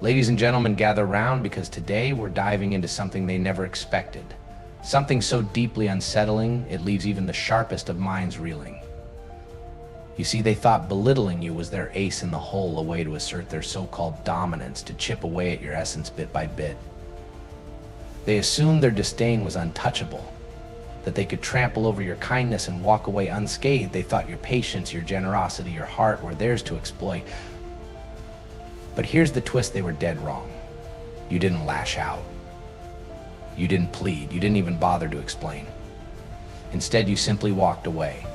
Ladies and gentlemen, gather round because today we're diving into something they never expected. Something so deeply unsettling, it leaves even the sharpest of minds reeling. You see, they thought belittling you was their ace in the hole, a way to assert their so-called dominance, to chip away at your essence bit by bit. They assumed their disdain was untouchable, that they could trample over your kindness and walk away unscathed. They thought your patience, your generosity, your heart were theirs to exploit. But here's the twist: they were dead wrong. You didn't lash out. You didn't plead. You didn't even bother to explain. Instead, you simply walked away.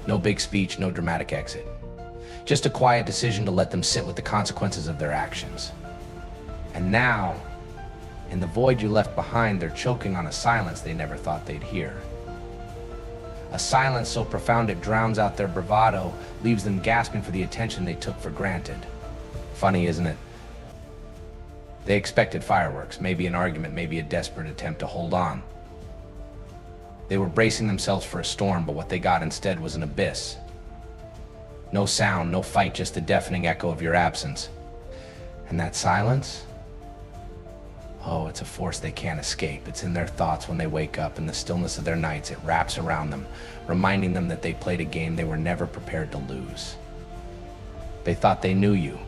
No big speech, no dramatic exit. Just a quiet decision to let them sit with the consequences of their actions. And now, in the void you left behind, they're choking on a silence they never thought they'd hear. A silence so profound it drowns out their bravado, leaves them gasping for the attention they took for granted. Funny, isn't it? They expected fireworks, maybe an argument, maybe a desperate attempt to hold on. They were bracing themselves for a storm, but what they got instead was an abyss. No sound, no fight, just the deafening echo of your absence. And that silence? Oh, it's a force they can't escape. It's in their thoughts when they wake up, in the stillness of their nights. It wraps around them, reminding them that they played a game they were never prepared to lose. They thought they knew you.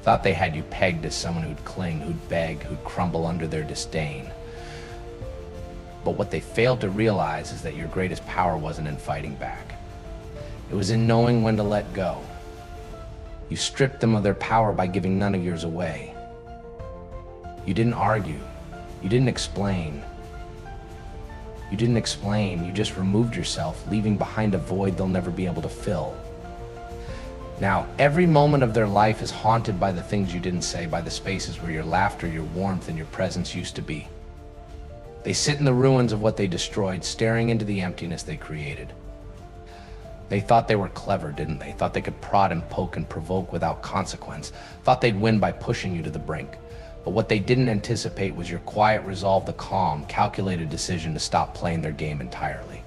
Thought they had you pegged as someone who'd cling, who'd beg, who'd crumble under their disdain. But what they failed to realize is that your greatest power wasn't in fighting back. It was in knowing when to let go. You stripped them of their power by giving none of yours away. You didn't argue. You didn't explain. You just removed yourself, leaving behind a void they'll never be able to fill. Now, every moment of their life is haunted by the things you didn't say, by the spaces where your laughter, your warmth, and your presence used to be. They sit in the ruins of what they destroyed, staring into the emptiness they created. They thought they were clever, didn't they? Thought they could prod and poke and provoke without consequence. Thought they'd win by pushing you to the brink. But what they didn't anticipate was your quiet resolve, the calm, calculated decision to stop playing their game entirely.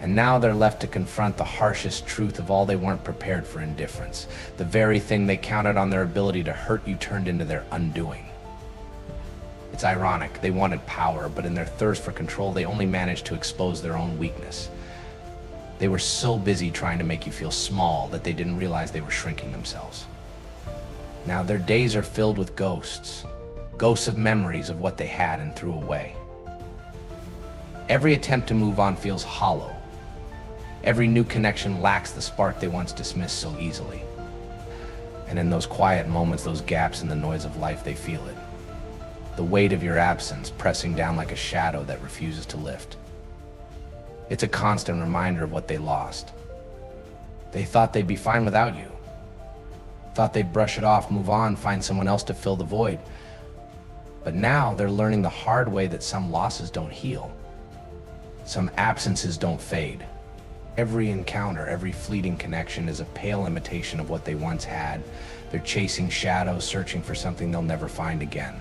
And now they're left to confront the harshest truth of all: they weren't prepared for indifference. The very thing they counted on their ability to hurt you turned into their undoing. It's ironic. They wanted power, but in their thirst for control, they only managed to expose their own weakness. They were so busy trying to make you feel small that they didn't realize they were shrinking themselves. Now their days are filled with ghosts. Ghosts of memories of what they had and threw away. Every attempt to move on feels hollow. Every new connection lacks the spark they once dismissed so easily. And in those quiet moments, those gaps in the noise of life, they feel it. The weight of your absence pressing down like a shadow that refuses to lift. It's a constant reminder of what they lost. They thought they'd be fine without you. Thought they'd brush it off, move on, find someone else to fill the void. But now they're learning the hard way that some losses don't heal. Some absences don't fade. Every encounter, every fleeting connection is a pale imitation of what they once had. They're chasing shadows, searching for something they'll never find again.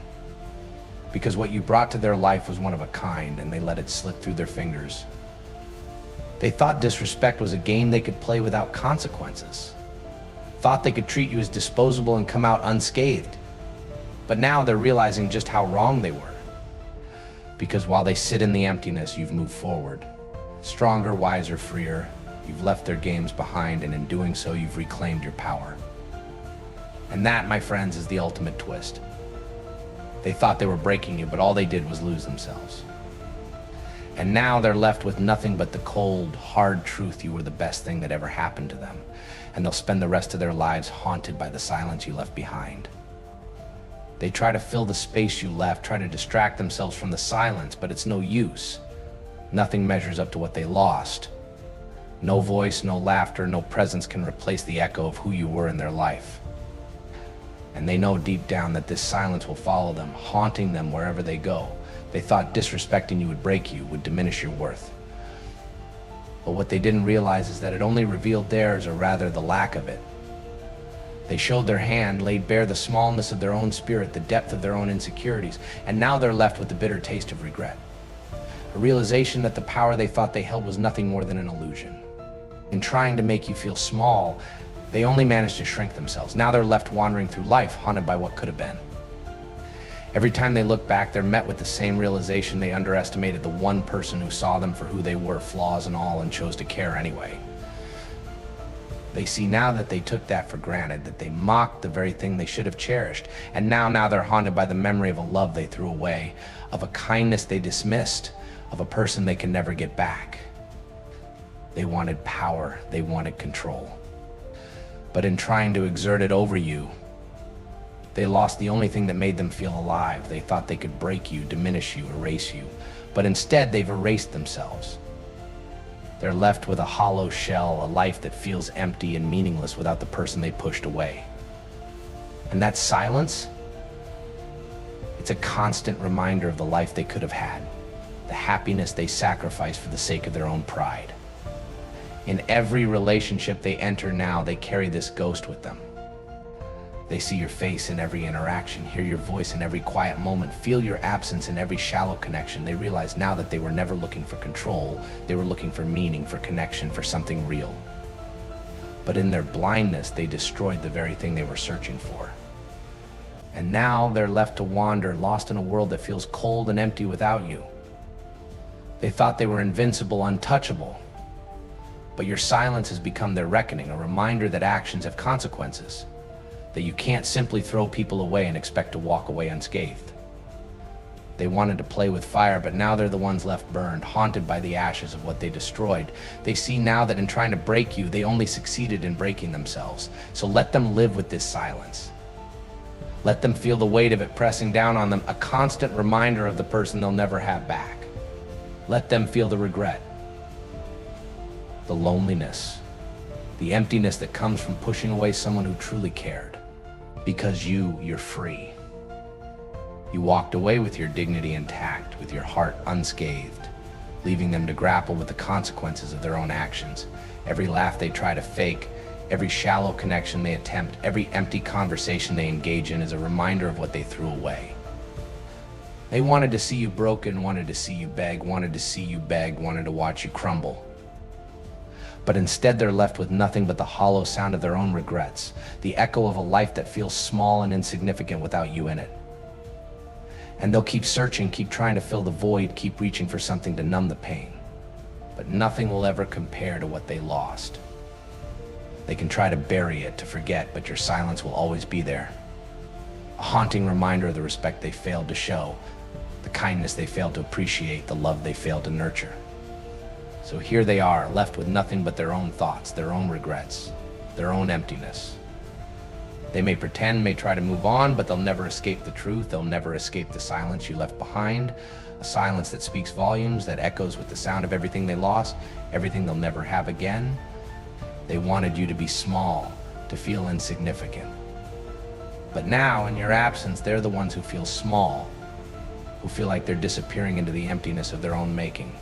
Because what you brought to their life was one of a kind, and they let it slip through their fingers. They thought disrespect was a game they could play without consequences. Thought they could treat you as disposable and come out unscathed. But now they're realizing just how wrong they were. Because while they sit in the emptiness, you've moved forward. Stronger, wiser, freer. You've left their games behind, and in doing so, you've reclaimed your power. And that, my friends, is the ultimate twist. They thought they were breaking you, but all they did was lose themselves. And now they're left with nothing but the cold, hard truth: you were the best thing that ever happened to them. And they'll spend the rest of their lives haunted by the silence you left behind. They try to fill the space you left, try to distract themselves from the silence, but it's no use. Nothing measures up to what they lost. No voice, no laughter, no presence can replace the echo of who you were in their life. And they know deep down that this silence will follow them, haunting them wherever they go. They thought disrespecting you would break you, would diminish your worth. But what they didn't realize is that it only revealed theirs, or rather the lack of it. They showed their hand, laid bare the smallness of their own spirit, the depth of their own insecurities, and now they're left with the bitter taste of regret. A realization that the power they thought they held was nothing more than an illusion. In trying to make you feel small, They only managed to shrink themselves. Now they're left wandering through life, haunted by what could have been. Every time they look back, they're met with the same realization: they underestimated the one person who saw them for who they were, flaws and all, and chose to care anyway. They see now that they took that for granted, that they mocked the very thing they should have cherished. And now they're haunted by the memory of a love they threw away, of a kindness they dismissed, of a person they can never get back. They wanted power, they wanted control. But in trying to exert it over you, they lost the only thing that made them feel alive. They thought they could break you, diminish you, erase you. But instead, they've erased themselves. They're left with a hollow shell, a life that feels empty and meaningless without the person they pushed away. And that silence, it's a constant reminder of the life they could have had, the happiness they sacrificed for the sake of their own pride. In every relationship they enter now, they carry this ghost with them. They see your face in every interaction, hear your voice in every quiet moment, feel your absence in every shallow connection. They realize now that they were never looking for control. They were looking for meaning, for connection, for something real. But in their blindness, they destroyed the very thing they were searching for. And now they're left to wander, lost in a world that feels cold and empty without you. They thought they were invincible, untouchable. But your silence has become their reckoning, a reminder that actions have consequences, that you can't simply throw people away and expect to walk away unscathed. They wanted to play with fire, but now they're the ones left burned, haunted by the ashes of what they destroyed. They see now that in trying to break you, they only succeeded in breaking themselves. So let them live with this silence. Let them feel the weight of it pressing down on them, a constant reminder of the person they'll never have back. Let them feel the regret, the loneliness, the emptiness that comes from pushing away someone who truly cared. Because you're free. You walked away with your dignity intact, with your heart unscathed, leaving them to grapple with the consequences of their own actions. Every laugh they try to fake, every shallow connection they attempt, every empty conversation they engage in is a reminder of what they threw away. They wanted to see you broken, wanted to see you beg, wanted to see you beg, wanted to watch you crumble. But instead they're left with nothing but the hollow sound of their own regrets, the echo of a life that feels small and insignificant without you in it. And they'll keep searching, keep trying to fill the void, keep reaching for something to numb the pain. But nothing will ever compare to what they lost. They can try to bury it, to forget, but your silence will always be there. A haunting reminder of the respect they failed to show, the kindness they failed to appreciate, the love they failed to nurture. So here they are, left with nothing but their own thoughts, their own regrets, their own emptiness. They may pretend, may try to move on, but they'll never escape the truth. They'll never escape the silence you left behind, a silence that speaks volumes, that echoes with the sound of everything they lost, everything they'll never have again. They wanted you to be small, to feel insignificant. But now, in your absence, they're the ones who feel small, who feel like they're disappearing into the emptiness of their own making.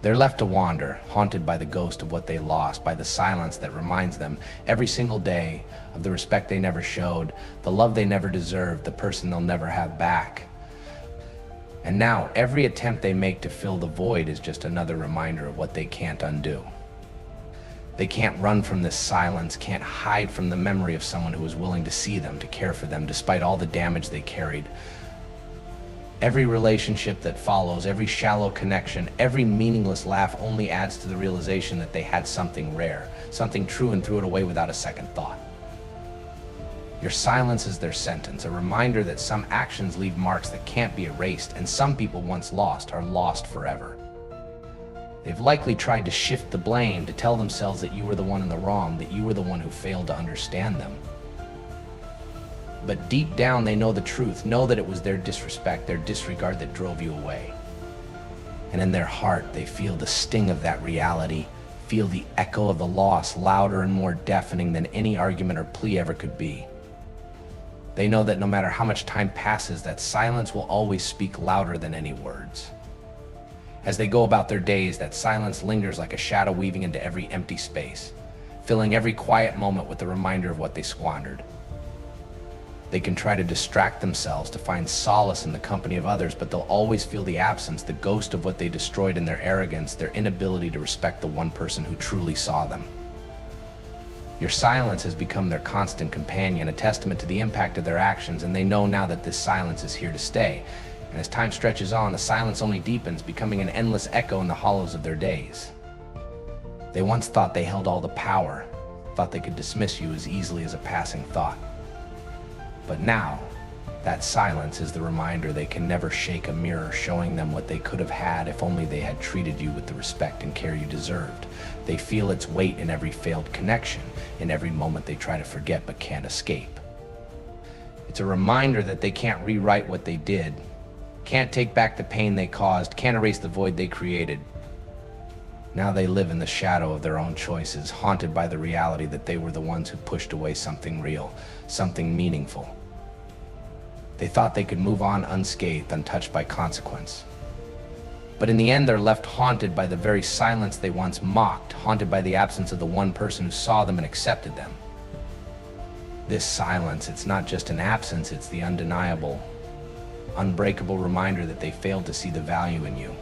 They're left to wander, haunted by the ghost of what they lost, by the silence that reminds them every single day of the respect they never showed, the love they never deserved, the person they'll never have back. And now, every attempt they make to fill the void is just another reminder of what they can't undo. They can't run from this silence, can't hide from the memory of someone who was willing to see them, to care for them, despite all the damage they carried. Every relationship that follows, every shallow connection, every meaningless laugh only adds to the realization that they had something rare, something true, and threw it away without a second thought. Your silence is their sentence, a reminder that some actions leave marks that can't be erased, and some people once lost are lost forever. They've likely tried to shift the blame, to tell themselves that you were the one in the wrong, that you were the one who failed to understand them. But deep down, they know the truth, know that it was their disrespect, their disregard that drove you away. And in their heart, they feel the sting of that reality, feel the echo of the loss, louder and more deafening than any argument or plea ever could be. They know that no matter how much time passes, that silence will always speak louder than any words. As they go about their days, that silence lingers like a shadow weaving into every empty space, filling every quiet moment with the reminder of what they squandered. They can try to distract themselves, to find solace in the company of others, but they'll always feel the absence, the ghost of what they destroyed in their arrogance, their inability to respect the one person who truly saw them. Your silence has become their constant companion, a testament to the impact of their actions, and they know now that this silence is here to stay. And as time stretches on, the silence only deepens, becoming an endless echo in the hollows of their days. They once thought they held all the power, thought they could dismiss you as easily as a passing thought. But now, that silence is the reminder they can never shake a mirror showing them what they could have had if only they had treated you with the respect and care you deserved. They feel its weight in every failed connection, in every moment they try to forget but can't escape. It's a reminder that they can't rewrite what they did, can't take back the pain they caused, can't erase the void they created. Now they live in the shadow of their own choices, haunted by the reality that they were the ones who pushed away something real, something meaningful. They thought they could move on unscathed, untouched by consequence. But in the end, they're left haunted by the very silence they once mocked, haunted by the absence of the one person who saw them and accepted them. This silence, it's not just an absence, it's the undeniable, unbreakable reminder that they failed to see the value in you.